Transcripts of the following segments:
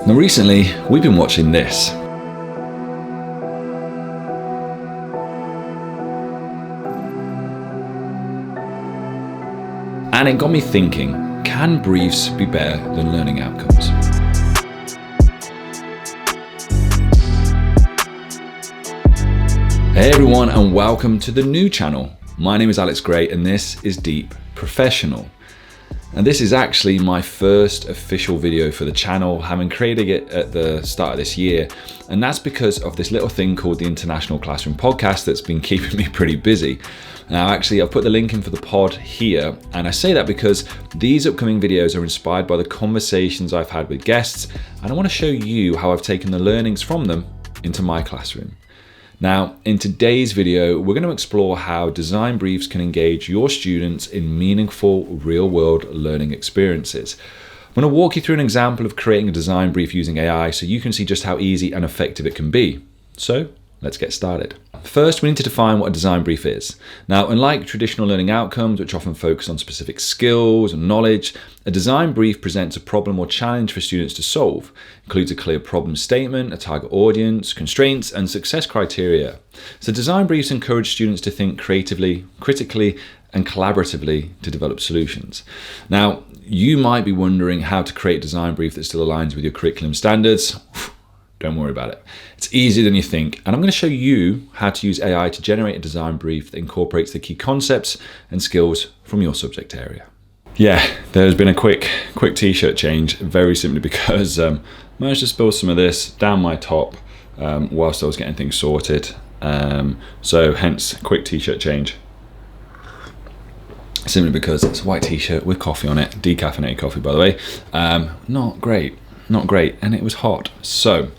Now recently, we've been watching this. And it got me thinking, can briefs be better than learning outcomes? Hey everyone, and welcome to the new channel. My name is Alex Gray and this is Deep Professional. And this is actually my first official video for the channel, having created it at the start of this year. And that's because of this little thing called the International Classroom Podcast that's been keeping me pretty busy. Now, actually, I've put the link in for the pod here. And I say that because these upcoming videos are inspired by the conversations I've had with guests. And I want to show you how I've taken the learnings from them into my classroom. Now, in today's video, we're going to explore how design briefs can engage your students in meaningful real-world learning experiences. I'm going to walk you through an example of creating a design brief using AI so you can see just how easy and effective it can be. So, let's get started. First, we need to define what a design brief is. Now, unlike traditional learning outcomes, which often focus on specific skills and knowledge, a design brief presents a problem or challenge for students to solve. It includes a clear problem statement, a target audience, constraints, and success criteria. So design briefs encourage students to think creatively, critically, and collaboratively to develop solutions. Now, you might be wondering how to create a design brief that still aligns with your curriculum standards. Don't worry about it. It's easier than you think. And I'm going to show you how to use AI to generate a design brief that incorporates the key concepts and skills from your subject area. Yeah, there's been a quick t-shirt change, very simply because I managed to spill some of this down my top whilst I was getting things sorted. So hence, quick t-shirt change. Simply because it's a white t-shirt with coffee on it, decaffeinated coffee, by the way. Not great, and it was hot. So,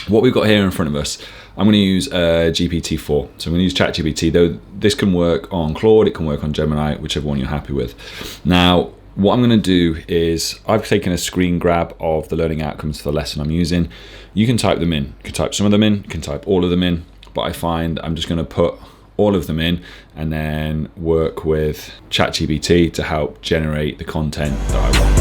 what we've got here in front of us, I'm going to use GPT-4. So I'm going to use ChatGPT, though this can work on Claude, it can work on Gemini, whichever one you're happy with. Now, what I'm going to do is I've taken a screen grab of the learning outcomes for the lesson I'm using. You can type them in. You can type some of them in, you can type all of them in, but I find I'm just going to put all of them in and then work with ChatGPT to help generate the content that I want.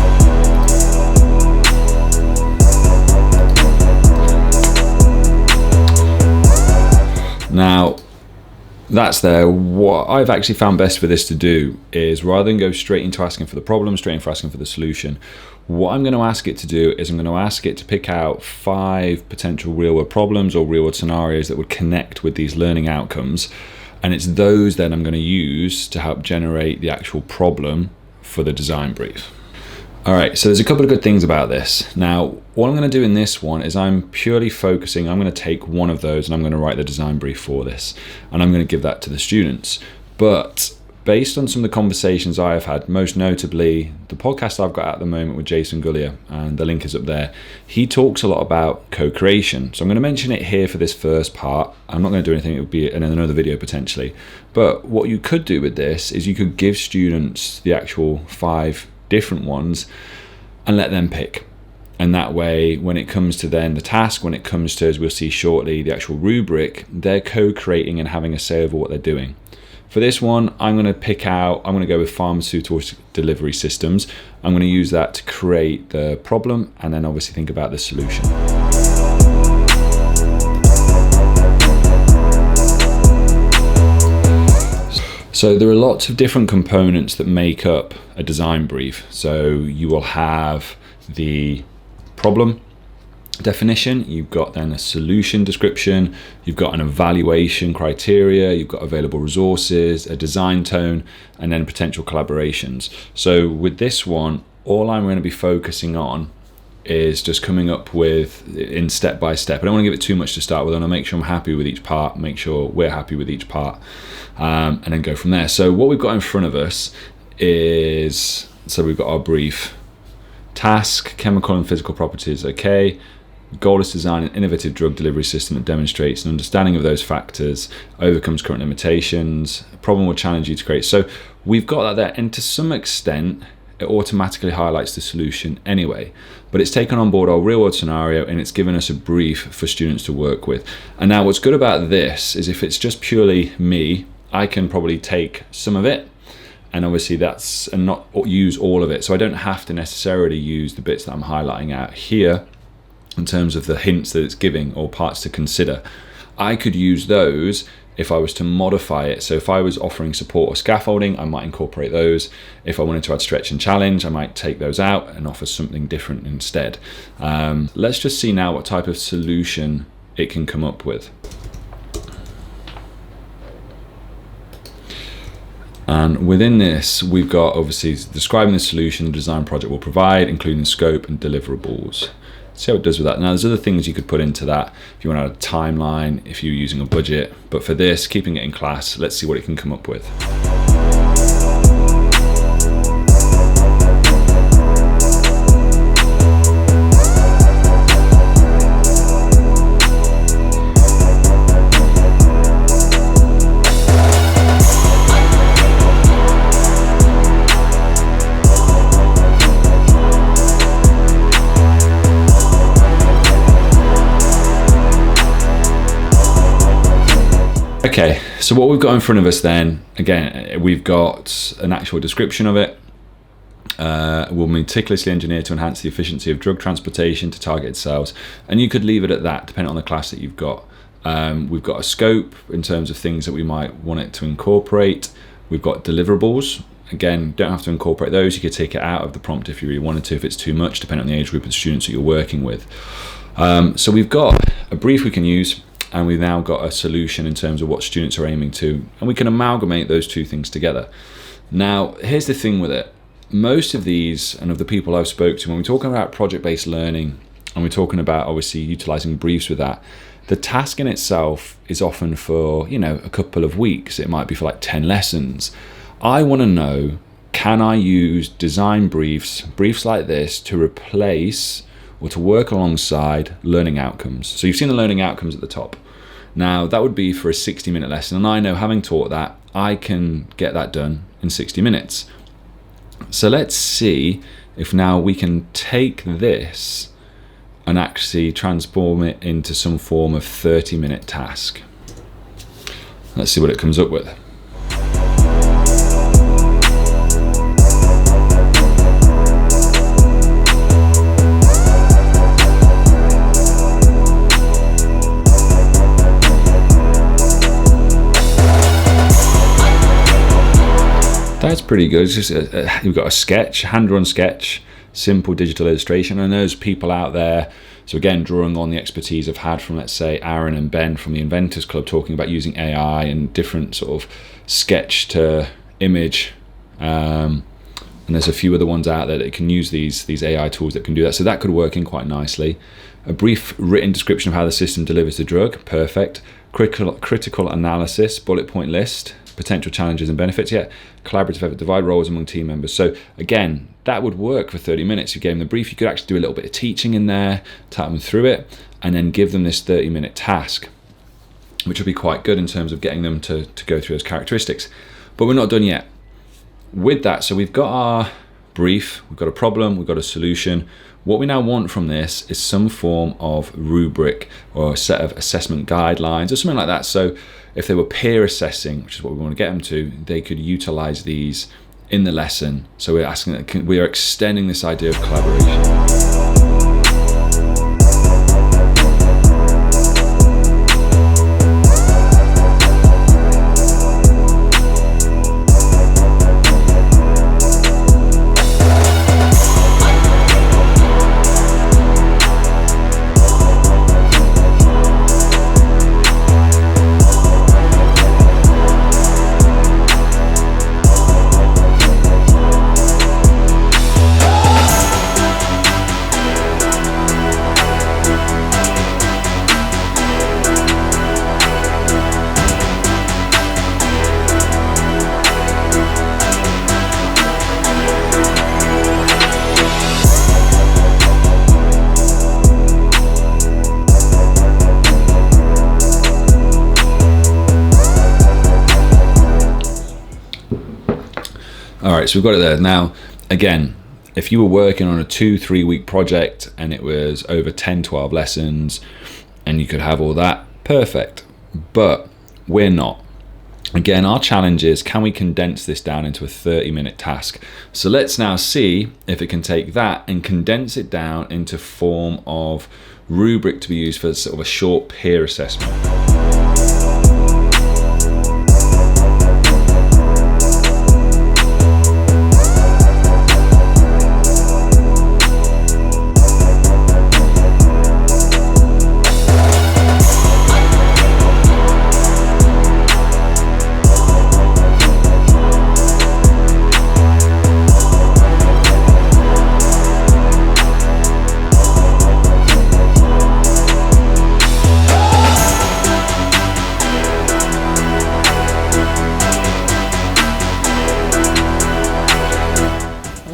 Now, that's there. What I've actually found best for this to do is rather than go straight into asking for the problem, straight into asking for the solution, what I'm going to ask it to do is I'm going to ask it to pick out 5 potential real-world problems or real-world scenarios that would connect with these learning outcomes. And it's those then I'm going to use to help generate the actual problem for the design brief. All right, so there's a couple of good things about this. Now, what I'm going to do in this one is I'm purely focusing, I'm going to take one of those and I'm going to write the design brief for this. And I'm going to give that to the students. But based on some of the conversations I have had, most notably the podcast I've got at the moment with Jason Gullier, and the link is up there, he talks a lot about co-creation. So I'm going to mention it here for this first part. I'm not going to do anything, it would be in another video potentially. But what you could do with this is you could give students the actual 5 different ones and let them pick. And that way, when it comes to then the task, when it comes to, as we'll see shortly, the actual rubric, they're co-creating and having a say over what they're doing. For this one, I'm going to go with pharmaceutical delivery systems. I'm going to use that to create the problem and then obviously think about the solution. So there are lots of different components that make up a design brief. So you will have the problem definition, you've got then a solution description, you've got an evaluation criteria, you've got available resources, a design tone, and then potential collaborations. So with this one, all I'm going to be focusing on is just coming up with in step by step. I don't want to give it too much to start with. I want to make sure I'm happy with each part, make sure we're happy with each part, and then go from there. So what we've got in front of us is, so we've got our brief. Task, chemical and physical properties, okay. Goal is to design an innovative drug delivery system that demonstrates an understanding of those factors, overcomes current limitations, a problem will challenge you to create. So we've got that there, and to some extent, it automatically highlights the solution anyway. But it's taken on board our real world scenario and it's given us a brief for students to work with. And now what's good about this is if it's just purely me, I can probably take some of it and obviously that's, and not use all of it. So I don't have to necessarily use the bits that I'm highlighting out here. in terms of the hints that it's giving or parts to consider. I could use those if I was to modify it. So if I was offering support or scaffolding, I might incorporate those. If I wanted to add stretch and challenge, I might take those out and offer something different instead. Let's just see now what type of solution it can come up with. And within this, we've got obviously describing the solution the design project will provide, including scope and deliverables. See how it does with that. Now there's other things you could put into that if you want to add a timeline, if you're using a budget. But for this, keeping it in class, let's see what it can come up with. Okay, so what we've got in front of us then, again, we've got an actual description of it. We'll meticulously engineer to enhance the efficiency of drug transportation to targeted cells. And you could leave it at that, depending on the class that you've got. We've got a scope in terms of things that we might want it to incorporate. We've got deliverables. Again, don't have to incorporate those. You could take it out of the prompt if you really wanted to, if it's too much, depending on the age group of students that you're working with. So we've got a brief we can use, and we've now got a solution in terms of what students are aiming to, and we can amalgamate those two things together. Now, here's the thing with it. Most of these, and of the people I've spoke to, when we're talking about project-based learning, and we're talking about obviously utilizing briefs with that, the task in itself is often for, a couple of weeks. It might be for like 10 lessons. I want to know, can I use design briefs like this to replace or to work alongside learning outcomes? So you've seen the learning outcomes at the top. Now that would be for a 60-minute lesson, and I know, having taught that, I can get that done in 60 minutes. So let's see if now we can take this and actually transform it into some form of 30-minute task. Let's see what it comes up with. That's pretty good. It's just you've got a sketch, hand-drawn sketch, simple digital illustration, and there's people out there. So again, drawing on the expertise I've had from, let's say, Aaron and Ben from the Inventors Club, talking about using AI and different sort of sketch to image. And there's a few other ones out there that can use these AI tools that can do that. So that could work in quite nicely. A brief written description of how the system delivers the drug, perfect. Critical analysis, bullet point list, potential challenges and benefits, collaborative effort, divide roles among team members. So again, that would work for 30 minutes. You gave them the brief, you could actually do a little bit of teaching in there, tap them through it, and then give them this 30-minute task, which would be quite good in terms of getting them to go through those characteristics. But we're not done yet. With that, so we've got our brief, we've got a problem, we've got a solution. What we now want from this is some form of rubric or a set of assessment guidelines or something like that. So if they were peer assessing, which is what we want to get them to, they could utilize these in the lesson. So we're asking, we are extending this idea of collaboration. All right, so we've got it there. Now, again, if you were working on a 2-3 week project and it was over 10-12 lessons and you could have all that, perfect. But we're not. Again, our challenge is, can we condense this down into a 30-minute task? So let's now see if it can take that and condense it down into form of rubric to be used for sort of a short peer assessment.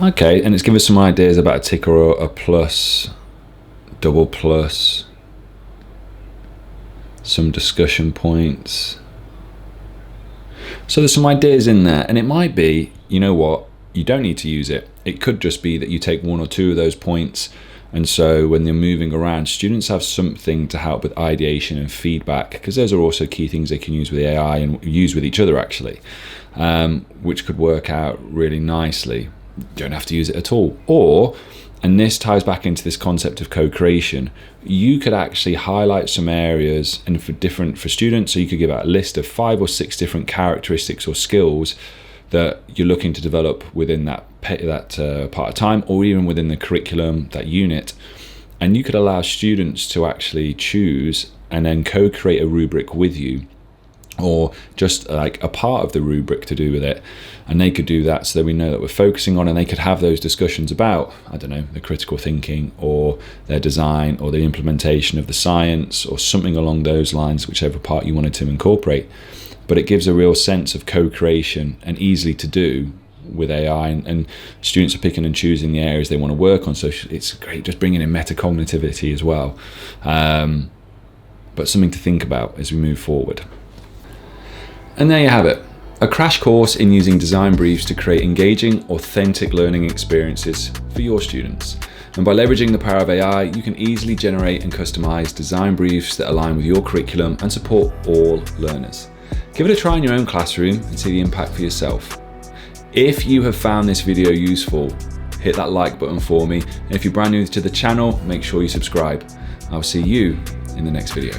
Okay, and it's given us some ideas about a tick or a plus, double plus, some discussion points. So there's some ideas in there, and it might be, you know what, you don't need to use it. It could just be that you take one or two of those points, and so when they're moving around, students have something to help with ideation and feedback, because those are also key things they can use with AI and use with each other actually, which could work out really nicely. You don't have to use it at all. Or, and this ties back into this concept of co-creation, you could actually highlight some areas and for students, so you could give out a list of 5 or 6 different characteristics or skills that you're looking to develop within that part of time, or even within the curriculum, that unit. And you could allow students to actually choose and then co-create a rubric with you, or just like a part of the rubric to do with it, and they could do that so that we know that we're focusing on, and they could have those discussions about, I don't know, the critical thinking or their design or the implementation of the science or something along those lines, whichever part you wanted to incorporate. But it gives a real sense of co-creation and easily to do with AI, and students are picking and choosing the areas they want to work on, so it's great just bringing in metacognitivity as well, but something to think about as we move forward. And there you have it, a crash course in using design briefs to create engaging, authentic learning experiences for your students. And by leveraging the power of AI, you can easily generate and customize design briefs that align with your curriculum and support all learners. Give it a try in your own classroom and see the impact for yourself. If you have found this video useful, hit that like button for me. And if you're brand new to the channel, make sure you subscribe. I'll see you in the next video.